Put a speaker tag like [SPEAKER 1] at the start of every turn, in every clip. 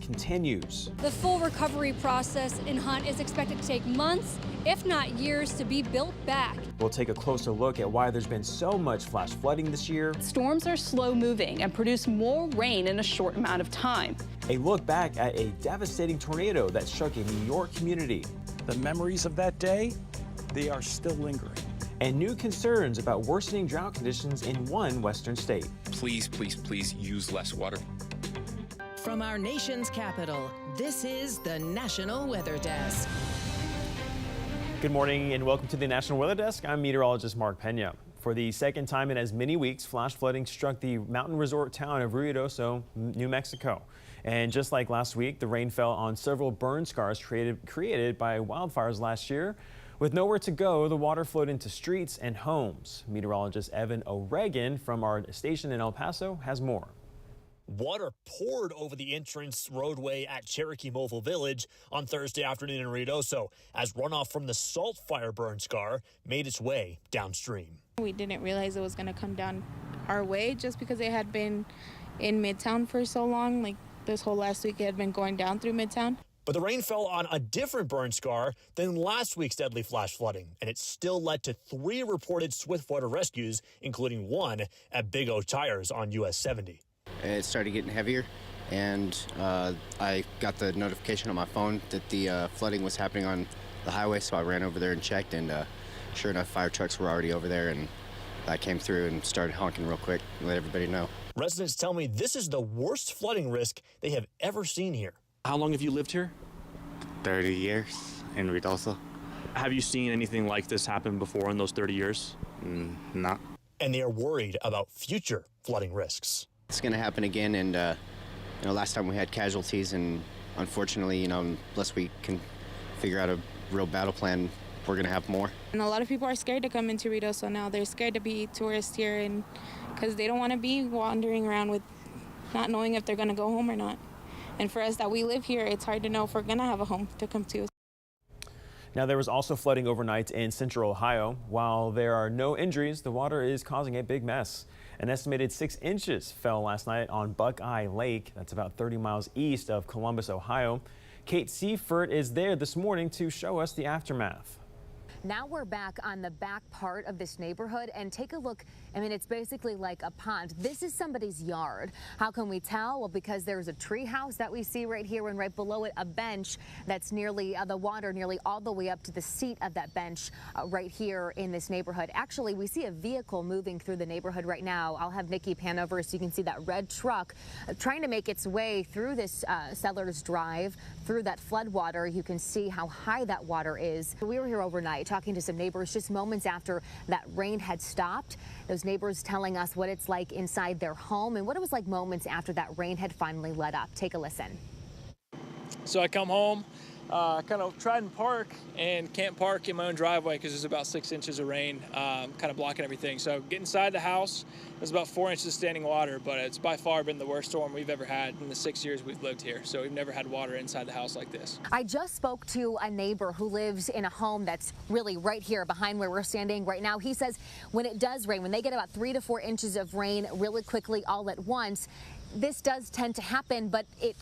[SPEAKER 1] continues.
[SPEAKER 2] The full recovery process in Hunt is expected to take months, if not years, to be built back.
[SPEAKER 1] We'll take a closer look at why there's been so much flash flooding this year.
[SPEAKER 3] Storms are slow moving and produce more rain in a short amount of time.
[SPEAKER 1] A look back at a devastating tornado that shook a New York community.
[SPEAKER 4] The memories of that day, they are still lingering.
[SPEAKER 1] And new concerns about worsening drought conditions in one western state.
[SPEAKER 5] Please, please, please use less water.
[SPEAKER 6] From our nation's capital, this is the National Weather Desk.
[SPEAKER 1] Good morning and welcome to the National Weather Desk. I'm meteorologist Mark Pena. For the second time in as many weeks, flash flooding struck the mountain resort town of Rio New Mexico. And just like last week, the rain fell on several burn scars created by wildfires last year. With nowhere to go, the water flowed into streets and homes. Meteorologist Evan O'Regan from our station in El Paso has more.
[SPEAKER 7] Water poured over the entrance roadway at Cherokee Mobile Village on Thursday afternoon in Ruidoso as runoff from the salt fire burn scar made its way downstream.
[SPEAKER 8] We didn't realize it was going to come down our way just because it had been in Midtown for so long. Like this whole last week, it had been going down through Midtown.
[SPEAKER 7] But the rain fell on a different burn scar than last week's deadly flash flooding, and it still led to 3 reported swiftwater rescues, including one at Big O Tires on US 70.
[SPEAKER 9] It started getting heavier, and I got the notification on my phone that the flooding was happening on the highway, so I ran over there and checked, and sure enough, fire trucks were already over there, and I came through and started honking real quick and let everybody know.
[SPEAKER 7] Residents tell me this is the worst flooding risk they have ever seen here.
[SPEAKER 10] How long have you lived here?
[SPEAKER 9] 30 years in Ruidoso.
[SPEAKER 10] Have you seen anything like this happen before in those 30 years?
[SPEAKER 9] Not.
[SPEAKER 7] And they are worried about future flooding risks.
[SPEAKER 9] It's going to happen again, and last time we had casualties, and unfortunately, unless we can figure out a real battle plan, we're going to have more.
[SPEAKER 8] And a lot of people are scared to come into Ruidoso now. They're scared to be tourists here, and because they don't want to be wandering around with not knowing if they're going to go home or not. And for us that we live here, it's hard to know if we're going to have a home to come to.
[SPEAKER 1] Now, there was also flooding overnight in central Ohio. While there are no injuries, the water is causing a big mess. An estimated 6 inches fell last night on Buckeye Lake. That's about 30 miles east of Columbus, Ohio. Kate Seifert is there this morning to show us the aftermath.
[SPEAKER 11] Now we're back on the back part of this neighborhood and take a look. I mean, it's basically like a pond. This is somebody's yard. How can we tell? Well, because there's a tree house that we see right here, and right below it, a bench that's nearly the water nearly all the way up to the seat of that bench right here in this neighborhood. Actually, we see a vehicle moving through the neighborhood right now. I'll have Nikki pan over so you can see that red truck trying to make its way through this Sellers Drive, through that flood water. You can see how high that water is. We were here overnight talking to some neighbors just moments after that rain had stopped. Those neighbors telling us what it's like inside their home and what it was like moments after that rain had finally let up. Take a listen.
[SPEAKER 12] So I come home, kind of tried and park, and can't park in my own driveway because there's about 6 inches of rain kind of blocking everything. So get inside the house, there's about 4 inches of standing water, but it's by far been the worst storm we've ever had in the 6 years we've lived here. So we've never had water inside the house like this.
[SPEAKER 11] I just spoke to a neighbor who lives in a home that's really right here behind where we're standing right now. He says when it does rain, when they get about 3 to 4 inches of rain really quickly all at once, this does tend to happen, but it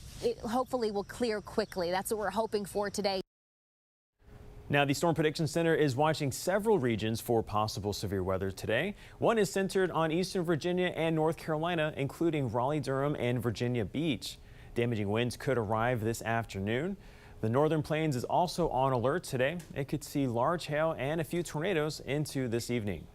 [SPEAKER 11] hopefully will clear quickly. That's what we're hoping for today.
[SPEAKER 1] Now, the Storm Prediction Center is watching several regions for possible severe weather today. One is centered on eastern Virginia and North Carolina, including Raleigh, Durham, and Virginia Beach. Damaging winds could arrive this afternoon. The Northern Plains is also on alert today. It could see large hail and a few tornadoes into this evening.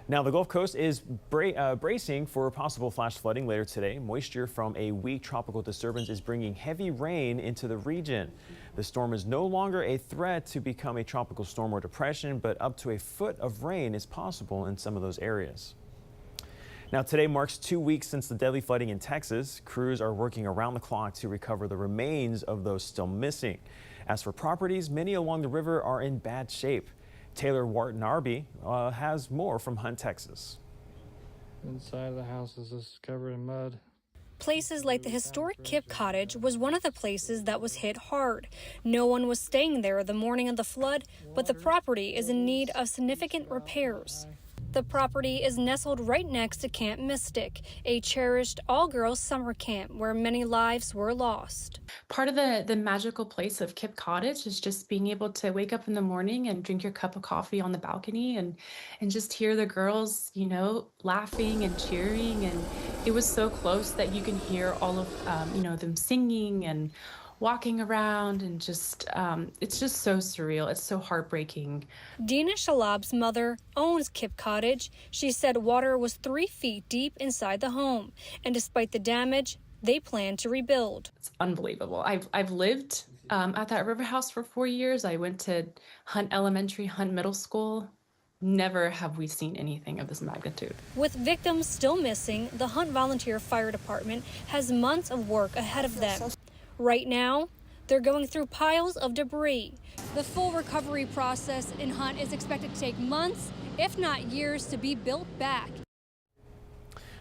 [SPEAKER 1] Now, the Gulf Coast is bracing for possible flash flooding later today. Moisture from a weak tropical disturbance is bringing heavy rain into the region. The storm is no longer a threat to become a tropical storm or depression, but up to a foot of rain is possible in some of those areas. Now, today marks 2 weeks since the deadly flooding in Texas. Crews are working around the clock to recover the remains of those still missing. As for properties, many along the river are in bad shape. Taylor Wharton-Arby has more from Hunt, Texas.
[SPEAKER 13] Inside of the house is just covered in mud.
[SPEAKER 2] Places like the historic Kip Cottage was one of the places that was hit hard. No one was staying there the morning of the flood, but the property is in need of significant repairs. The property is nestled right next to Camp Mystic, a cherished all-girls summer camp where many lives were lost.
[SPEAKER 14] Part of the magical place of Kip Cottage is just being able to wake up in the morning and drink your cup of coffee on the balcony and just hear the girls, you know, laughing and cheering. And it was so close that you can hear all of, you know, them singing and walking around and just, it's just so surreal. It's so heartbreaking.
[SPEAKER 2] Dina Shalab's mother owns Kip Cottage. She said water was 3 feet deep inside the home, and despite the damage, they plan to rebuild.
[SPEAKER 14] It's unbelievable. I've lived at that river house for 4 years. I went to Hunt Elementary, Hunt Middle School. Never have we seen anything of this magnitude.
[SPEAKER 2] With victims still missing, the Hunt Volunteer Fire Department has months of work ahead of them. Right now, they're going through piles of debris. The full recovery process in Hunt is expected to take months, if not years, to be built back.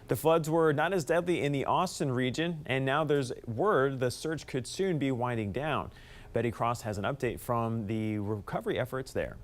[SPEAKER 1] The floods were not as deadly in the Austin region, and now there's word the search could soon be winding down. Betty Cross has an update from the recovery efforts there.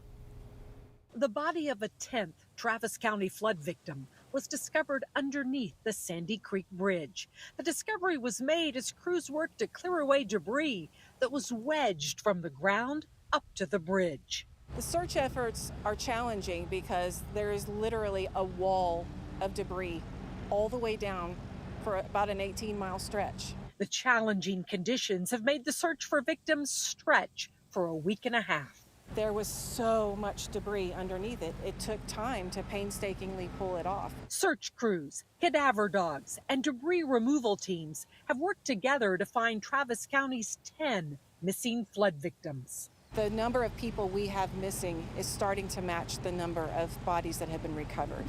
[SPEAKER 15] The body of a 10th Travis County flood victim was discovered underneath the Sandy Creek Bridge. The discovery was made as crews worked to clear away debris that was wedged from the ground up to the bridge.
[SPEAKER 16] The search efforts are challenging because there is literally a wall of debris all the way down for about an 18-mile stretch.
[SPEAKER 15] The challenging conditions have made the search for victims stretch for a week and a half.
[SPEAKER 16] There was so much debris underneath it, it took time to painstakingly pull it off.
[SPEAKER 15] Search crews, cadaver dogs, and debris removal teams have worked together to find Travis County's 10 missing flood victims.
[SPEAKER 16] The number of people we have missing is starting to match the number of bodies that have been recovered.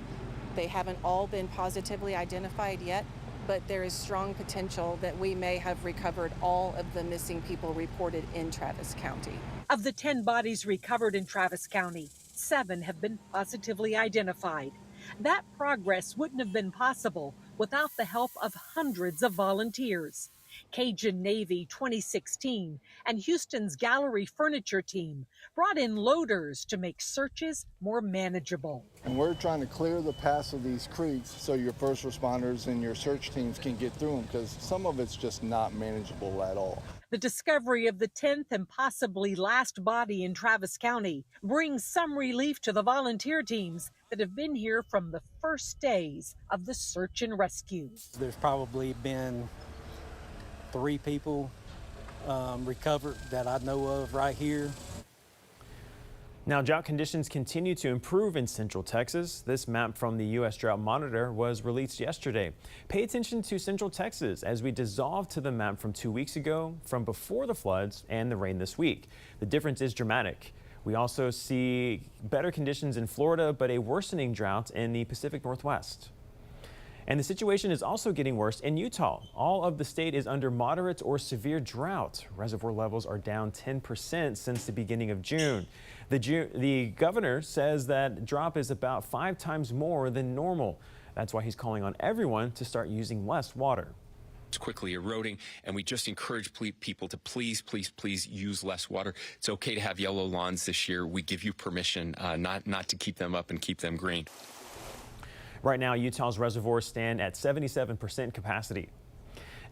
[SPEAKER 16] They haven't all been positively identified yet, but there is strong potential that we may have recovered all of the missing people reported in Travis County.
[SPEAKER 15] Of the 10 bodies recovered in Travis County, 7 have been positively identified. That progress wouldn't have been possible without the help of hundreds of volunteers. Cajun Navy 2016 and Houston's Gallery Furniture Team brought in loaders to make searches more manageable.
[SPEAKER 17] And we're trying to clear the paths of these creeks so your first responders and your search teams can get through them, because some of it's just not manageable at all.
[SPEAKER 15] The discovery of the 10th and possibly last body in Travis County brings some relief to the volunteer teams that have been here from the first days of the search and rescue.
[SPEAKER 4] There's probably been 3 people recovered that I know of right here.
[SPEAKER 1] Now, drought conditions continue to improve in Central Texas. This map from the U.S. Drought Monitor was released yesterday. Pay attention to Central Texas as we dissolve to the map from 2 weeks ago, from before the floods and the rain this week. The difference is dramatic. We also see better conditions in Florida, but a worsening drought in the Pacific Northwest. And the situation is also getting worse in Utah. All of the state is under moderate or severe drought. Reservoir levels are down 10% since the beginning of June. The governor says that drop is about 5 times more than normal. That's why he's calling on everyone to start using less water.
[SPEAKER 5] It's quickly eroding, and we just encourage people to please use less water. It's okay to have yellow lawns this year. We give you permission not to keep them up and keep them green.
[SPEAKER 1] Right now, Utah's reservoirs stand at 77% capacity.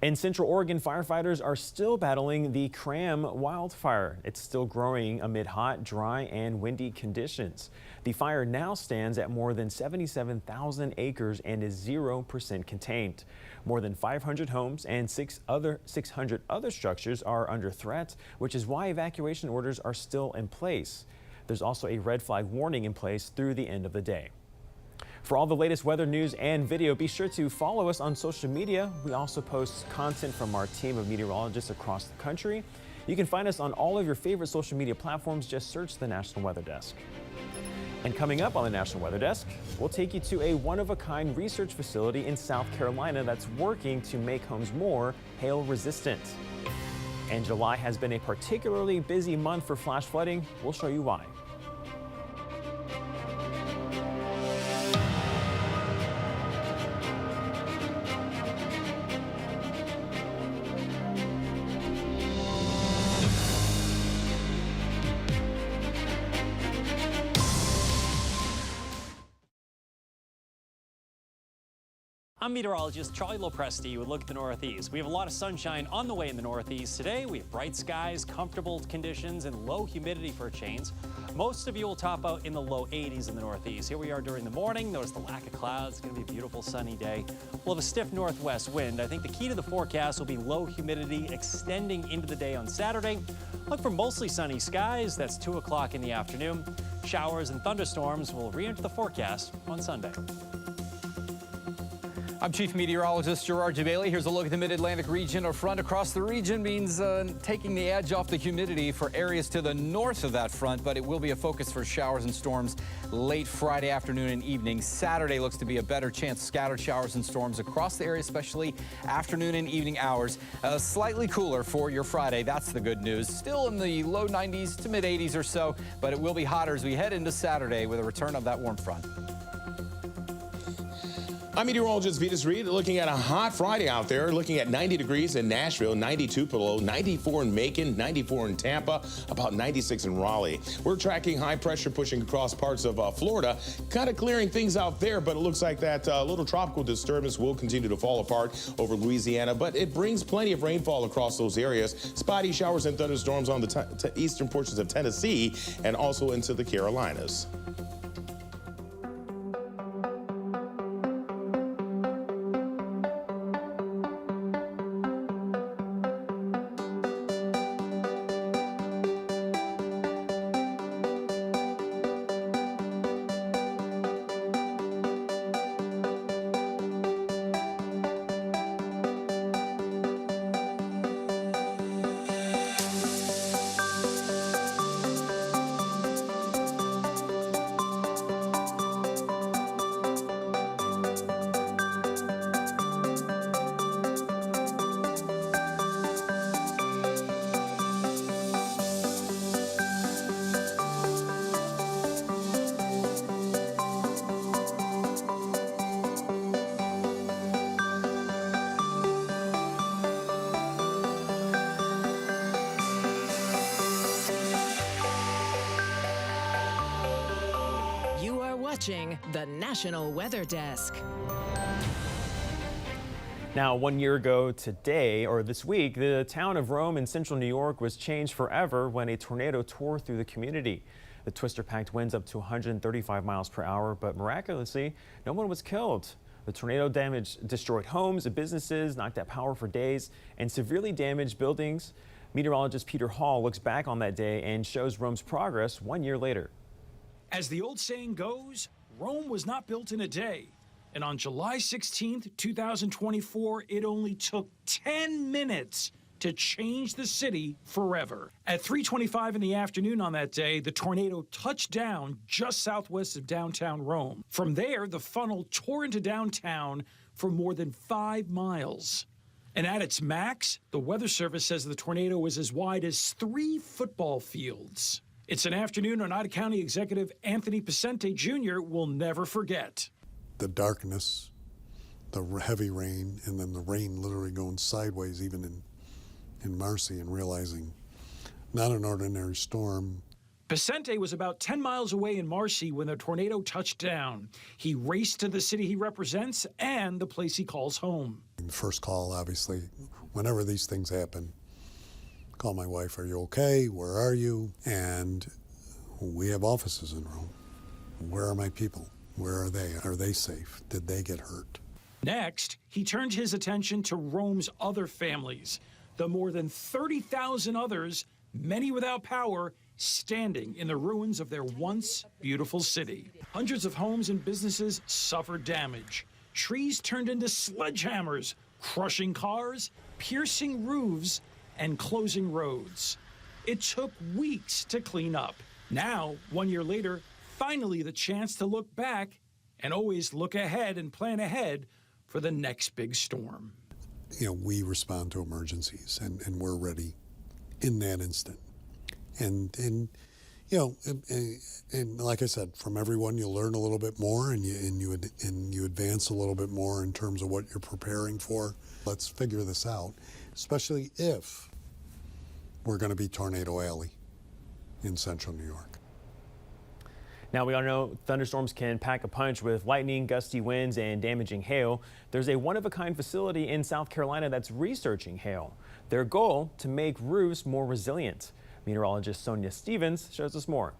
[SPEAKER 1] In Central Oregon, firefighters are still battling the Cram wildfire. It's still growing amid hot, dry, and windy conditions. The fire now stands at more than 77,000 acres and is 0% contained. More than 500 homes and 600 other structures are under threat, which is why evacuation orders are still in place. There's also a red flag warning in place through the end of the day. For all the latest weather news and video, be sure to follow us on social media. We also post content from our team of meteorologists across the country. You can find us on all of your favorite social media platforms. Just search the National Weather Desk. And coming up on the National Weather Desk, we'll take you to a one-of-a-kind research facility in South Carolina that's working to make homes more hail resistant. And July has been a particularly busy month for flash flooding. We'll show you why.
[SPEAKER 18] I'm meteorologist Charlie Lopresti with a look at the Northeast. We have a lot of sunshine on the way in the Northeast today. We have bright skies, comfortable conditions, and low humidity for a change. Most of you will top out in the low 80s in the Northeast. Here we are during the morning. Notice the lack of clouds. It's going to be a beautiful sunny day. We'll have a stiff northwest wind. I think the key to the forecast will be low humidity extending into the day on Saturday. Look for mostly sunny skies. That's 2 o'clock in the afternoon. Showers and thunderstorms will re-enter the forecast on Sunday.
[SPEAKER 19] I'm Chief Meteorologist Gerard Bailey. Here's a look at the Mid-Atlantic region. A front across the region means taking the edge off the humidity for areas to the north of that front, but it will be a focus for showers and storms late Friday afternoon and evening. Saturday looks to be a better chance. Scattered showers and storms across the area, especially afternoon and evening hours. Slightly cooler for your Friday. That's the good news. Still in the low 90s to mid 80s or so, but it will be hotter as we head into Saturday with a return of that warm front.
[SPEAKER 20] I'm meteorologist Vitas Reed, looking at a hot Friday out there, looking at 90 degrees in Nashville, 92 below, 94 in Macon, 94 in Tampa, about 96 in Raleigh. We're tracking high pressure pushing across parts of Florida, kind of clearing things out there, but it looks like that little tropical disturbance will continue to fall apart over Louisiana, but it brings plenty of rainfall across those areas. Spotty showers and thunderstorms on the eastern portions of Tennessee and also into the Carolinas.
[SPEAKER 6] Watching the National Weather Desk.
[SPEAKER 1] Now, 1 year ago today, or this week, the town of Rome in central New York was changed forever when a tornado tore through the community. The twister packed winds up to 135 miles per hour, but miraculously, no one was killed. The tornado destroyed homes and businesses, knocked out power for days, and severely damaged buildings. Meteorologist Peter Hall looks back on that day and shows Rome's progress 1 year later.
[SPEAKER 21] As the old saying goes, Rome was not built in a day. And on July 16th, 2024, it only took 10 minutes to change the city forever. At 3:25 in the afternoon on that day, the tornado touched down just southwest of downtown Rome. From there, the funnel tore into downtown for more than 5 miles. And at its max, the Weather Service says the tornado was as wide as 3 football fields. It's an afternoon Oneida County Executive Anthony Picente Jr. will never forget.
[SPEAKER 22] The darkness, the heavy rain, and then the rain literally going sideways even in Marcy, and realizing not an ordinary storm.
[SPEAKER 21] Picente was about 10 miles away in Marcy when the tornado touched down. He raced to the city he represents and the place he calls home.
[SPEAKER 22] The first call, obviously, whenever these things happen, call my wife, are you okay? Where are you? And we have offices in Rome. Where are my people? Where are they? Are they safe? Did they get hurt?
[SPEAKER 21] Next, he turned his attention to Rome's other families, the more than 30,000 others, many without power, standing in the ruins of their once beautiful city. Hundreds of homes and businesses suffered damage. Trees turned into sledgehammers, crushing cars, piercing roofs, and closing roads. It took weeks to clean up. Now, 1 year later, finally the chance to look back and always look ahead and plan ahead for the next big storm.
[SPEAKER 22] You know, we respond to emergencies, and we're ready in that instant. And you know, and like I said, from everyone you learn a little bit more, and you advance a little bit more in terms of what you're preparing for. Let's figure this out, especially if we're going to be Tornado Alley in central New York.
[SPEAKER 1] Now, we all know thunderstorms can pack a punch with lightning, gusty winds, and damaging hail. There's a one-of-a-kind facility in South Carolina that's researching hail. Their goal, to make roofs more resilient. Meteorologist Sonia Stevens shows us more.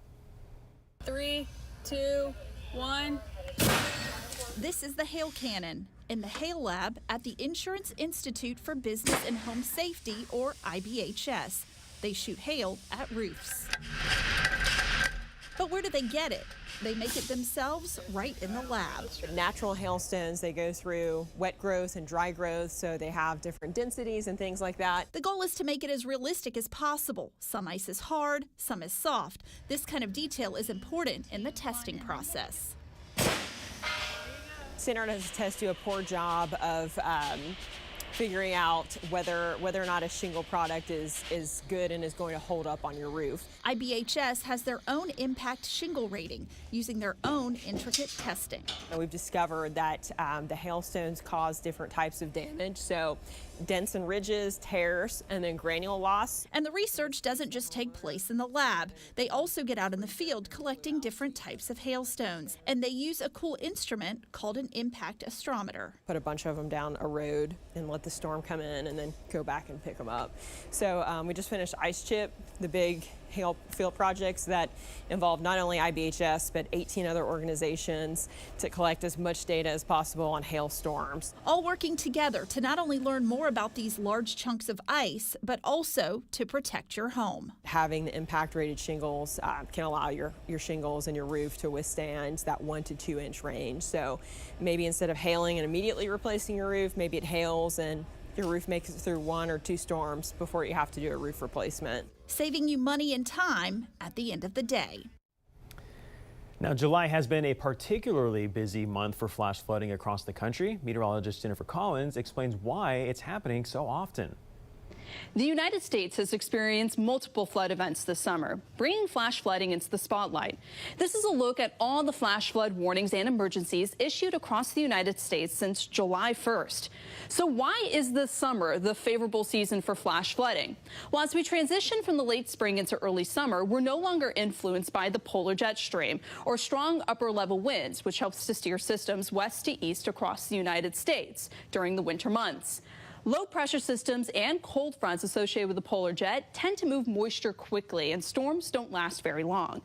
[SPEAKER 3] 3, 2, 1. This is the hail cannon in the hail lab at the Insurance Institute for Business and Home Safety, or IBHS. They shoot hail at roofs. But where do they get it? They make it themselves right in the lab.
[SPEAKER 10] Natural hailstones, they go through wet growth and dry growth, so they have different densities and things like that.
[SPEAKER 3] The goal is to make it as realistic as possible. Some ice is hard, some is soft. This kind of detail is important in the testing process.
[SPEAKER 10] Center does test do a poor job of figuring out whether or not a shingle product is good and is going to hold up on your roof.
[SPEAKER 3] IBHS has their own impact shingle rating using their own intricate testing.
[SPEAKER 10] We've discovered that the hailstones cause different types of damage, so dents and ridges, tears, and then granule loss.
[SPEAKER 3] And the research doesn't just take place in the lab. They also get out in the field collecting different types of hailstones. And they use a cool instrument called an impact astrometer.
[SPEAKER 10] Put a bunch of them down a road and let the storm come in and then go back and pick them up. So we just finished Ice Chip, the big hail field projects that involve not only IBHS but 18 other organizations to collect as much data as possible on hailstorms.
[SPEAKER 3] All working together to not only learn more about these large chunks of ice, but also to protect your home.
[SPEAKER 10] Having the impact rated shingles can allow your shingles and your roof to withstand that 1 to 2 inch range. So maybe instead of hailing and immediately replacing your roof, maybe it hails and your roof makes it through 1 or 2 storms before you have to do a roof replacement.
[SPEAKER 3] Saving you money and time at the end of the day.
[SPEAKER 1] Now, July has been a particularly busy month for flash flooding across the country. Meteorologist Jennifer Collins explains why it's happening so often.
[SPEAKER 23] The United States has experienced multiple flood events this summer, bringing flash flooding into the spotlight. This is a look at all the flash flood warnings and emergencies issued across the United States since July 1st. So why is this summer the favorable season for flash flooding? Well, as we transition from the late spring into early summer, we're no longer influenced by the polar jet stream or strong upper-level winds, which helps to steer systems west to east across the United States during the winter months. Low pressure systems and cold fronts associated with the polar jet tend to move moisture quickly, and storms don't last very long.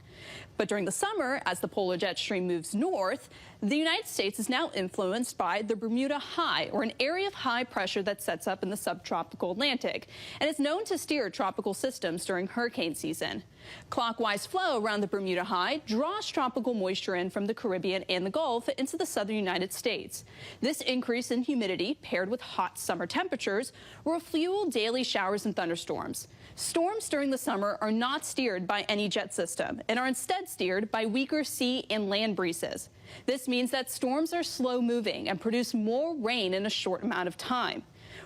[SPEAKER 23] But during the summer, as the polar jet stream moves north, the United States is now influenced by the Bermuda High, or an area of high pressure that sets up in the subtropical Atlantic, and is known to steer tropical systems during hurricane season. Clockwise flow around the Bermuda High draws tropical moisture in from the Caribbean and the Gulf into the southern United States. This increase in humidity, paired with hot summer temperatures, will fuel daily showers and thunderstorms. Storms during the summer are not steered by any jet system and are instead steered by weaker sea and land breezes. This means that storms are slow moving and produce more rain in a short amount of time.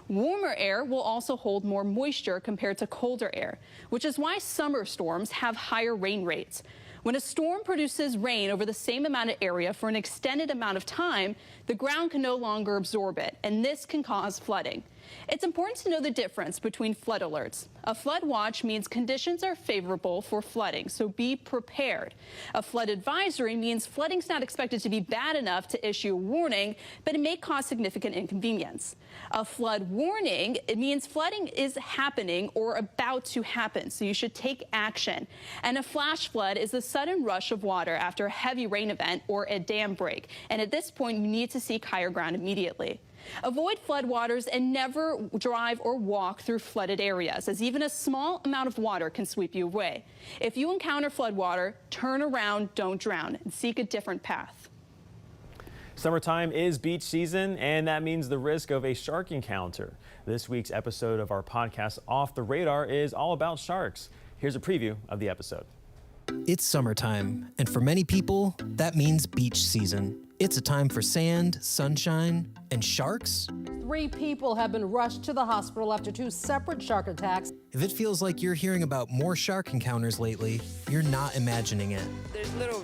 [SPEAKER 23] Warmer air will also hold more moisture compared to colder air, which is why summer storms have higher rain rates. When a storm produces rain over the same amount of area for an extended amount of time, the ground can no longer absorb it, and this can cause flooding. It's important to know the difference between flood alerts. A flood watch means conditions are favorable for flooding, so be prepared. A flood advisory means flooding's not expected to be bad enough to issue a warning, but it may cause significant inconvenience. A flood warning, it means flooding is happening or about to happen, so you should take action. And a flash flood is a sudden rush of water after a heavy rain event or a dam break, and at this point you need to seek higher ground immediately. Avoid floodwaters and never drive or walk through flooded areas, as even a small amount of water can sweep you away. If you encounter floodwater, turn around, don't drown, and seek a different path.
[SPEAKER 1] Summertime is beach season, and that means the risk of a shark encounter. This week's episode of our podcast, Off the Radar, is all about sharks. Here's a preview of the episode.
[SPEAKER 24] It's summertime, and for many people, that means beach season. It's a time for sand, sunshine, and sharks?
[SPEAKER 7] 3 people have been rushed to the hospital after 2 separate shark attacks.
[SPEAKER 24] If it feels like you're hearing about more shark encounters lately, you're not imagining it.
[SPEAKER 8] There's little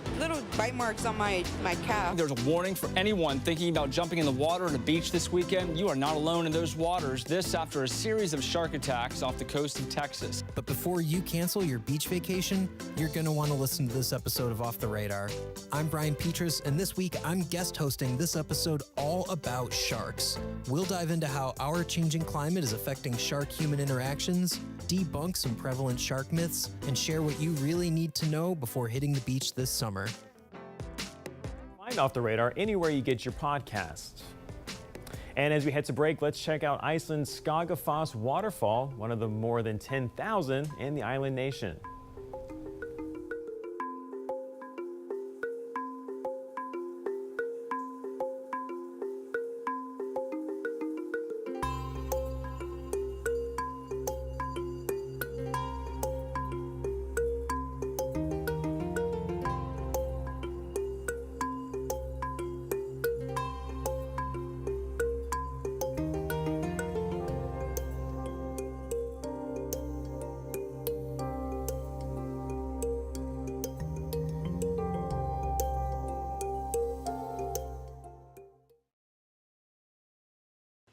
[SPEAKER 8] bite marks on my calf.
[SPEAKER 9] There's a warning for anyone thinking about jumping in the water on a beach this weekend. You are not alone in those waters. This after a series of shark attacks off the coast of Texas.
[SPEAKER 24] But before you cancel your beach vacation, you're going to want to listen to this episode of Off the Radar. I'm Brian Petrus, and this week I'm guest hosting this episode all about sharks. We'll dive into how our changing climate is affecting shark-human interactions, debunk some prevalent shark myths, and share what you really need to know before hitting the beach this summer.
[SPEAKER 1] Find Off the Radar anywhere you get your podcasts. And as we head to break, let's check out Iceland's Skagafoss waterfall, one of the more than 10,000 in the island nation.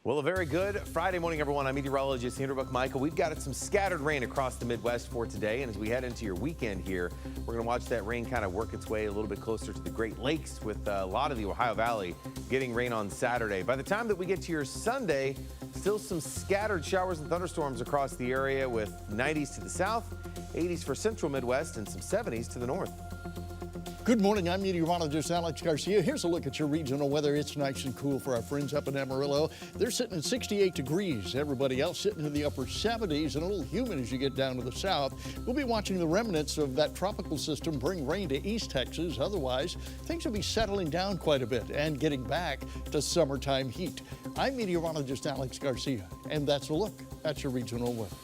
[SPEAKER 12] Well, a very good Friday morning, everyone. I'm meteorologist Andrew Michael. We've got some scattered rain across the Midwest for today, and as we head into your weekend here, we're going to watch that rain kind of work its way a little bit closer to the Great Lakes, with a lot of the Ohio Valley getting rain on Saturday. By the time that we get to your Sunday, still some scattered showers and thunderstorms across the area, with 90s to the south, 80s for central Midwest, and some 70s to the north.
[SPEAKER 25] Good morning, I'm meteorologist Alex Garcia. Here's a look at your regional weather. It's nice and cool for our friends up in Amarillo. They're sitting at 68 degrees. Everybody else sitting in the upper 70s and a little humid as you get down to the south. We'll be watching the remnants of that tropical system bring rain to East Texas. Otherwise, things will be settling down quite a bit and getting back to summertime heat. I'm meteorologist Alex Garcia, and that's a look at your regional weather.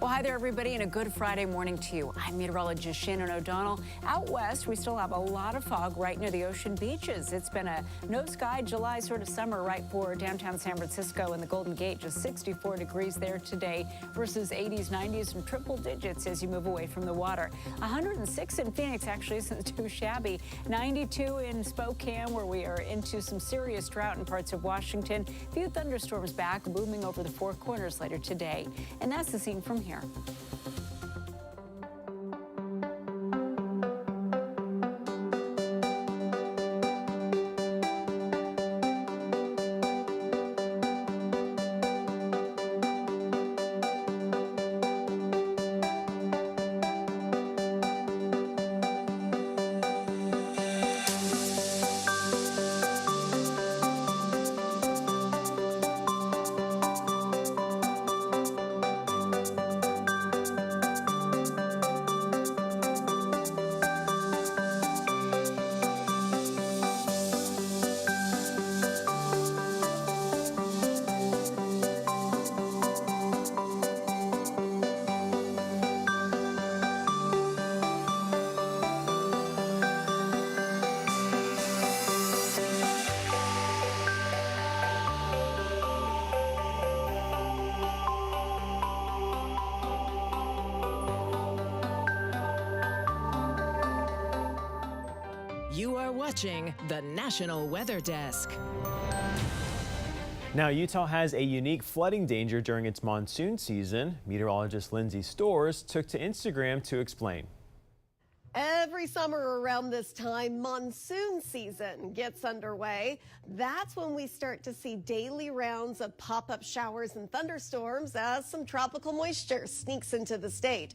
[SPEAKER 26] Well, hi there, everybody, and a good Friday morning to you. I'm meteorologist Shannon O'Donnell. Out west, we still have a lot of fog right near the ocean beaches. It's been a no-sky July sort of summer right for downtown San Francisco and the Golden Gate. Just 64 degrees there today versus 80s, 90s, and triple digits as you move away from the water. 106 in Phoenix actually isn't too shabby. 92 in Spokane, where we are into some serious drought in parts of Washington. A few thunderstorms back, booming over the Four Corners later today. And that's the scene from here.
[SPEAKER 6] You are watching the National Weather Desk.
[SPEAKER 1] Now, Utah has a unique flooding danger during its monsoon season. Meteorologist Lindsay Storrs took to Instagram to explain.
[SPEAKER 27] Every summer around this time, monsoon season gets underway. That's when we start to see daily rounds of pop-up showers and thunderstorms as some tropical moisture sneaks into the state.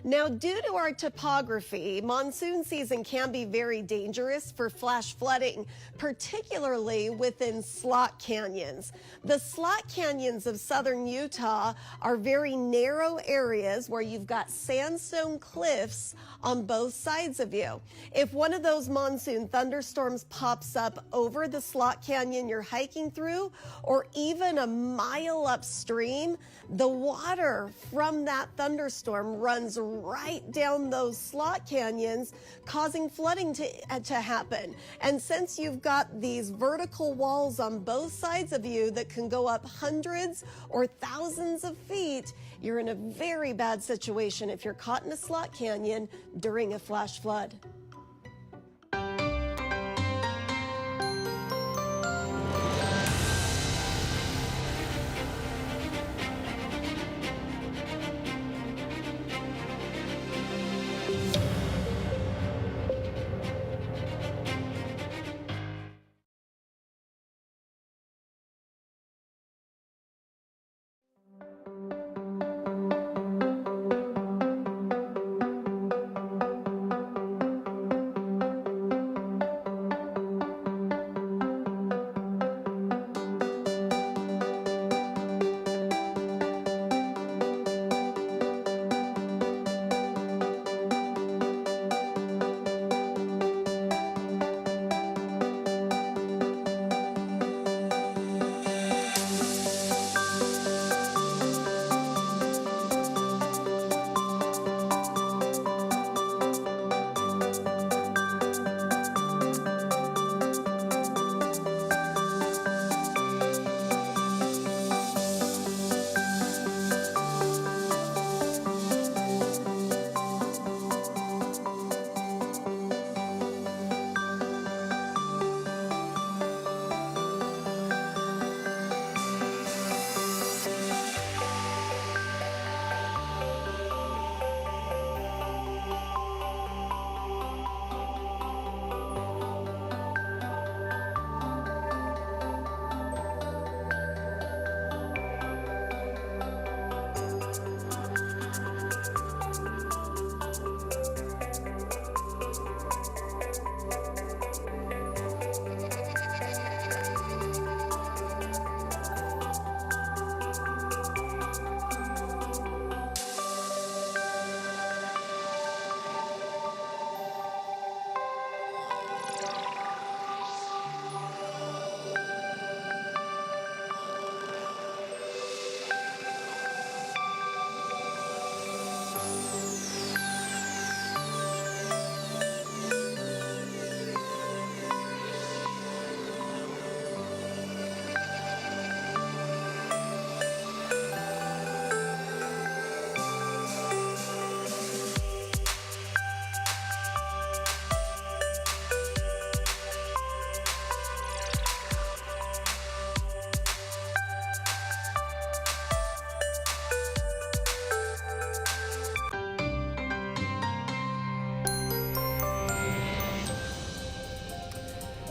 [SPEAKER 27] Now, due to our topography, monsoon season can be very dangerous for flash flooding, particularly within slot canyons. The slot canyons of southern Utah are very narrow areas where you've got sandstone cliffs on both sides of you. If one of those monsoon thunderstorms pops up over the slot canyon you're hiking through, or even a mile upstream, the water from that thunderstorm runs right down those slot canyons, causing flooding to happen. And since you've got these vertical walls on both sides of you that can go up hundreds or thousands of feet, you're in a very bad situation if you're caught in a slot canyon during a flash flood.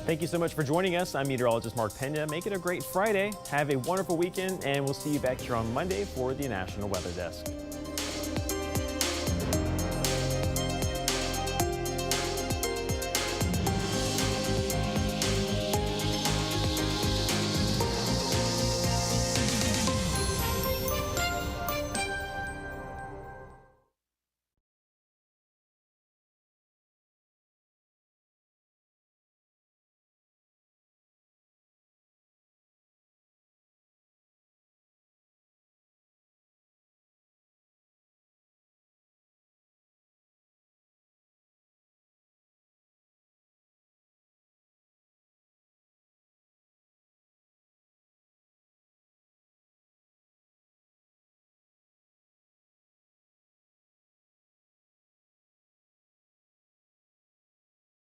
[SPEAKER 1] Thank you so much for joining us. I'm meteorologist Mark Pena. Make it a great Friday. Have a wonderful weekend, and we'll see you back here on Monday for the National Weather Desk.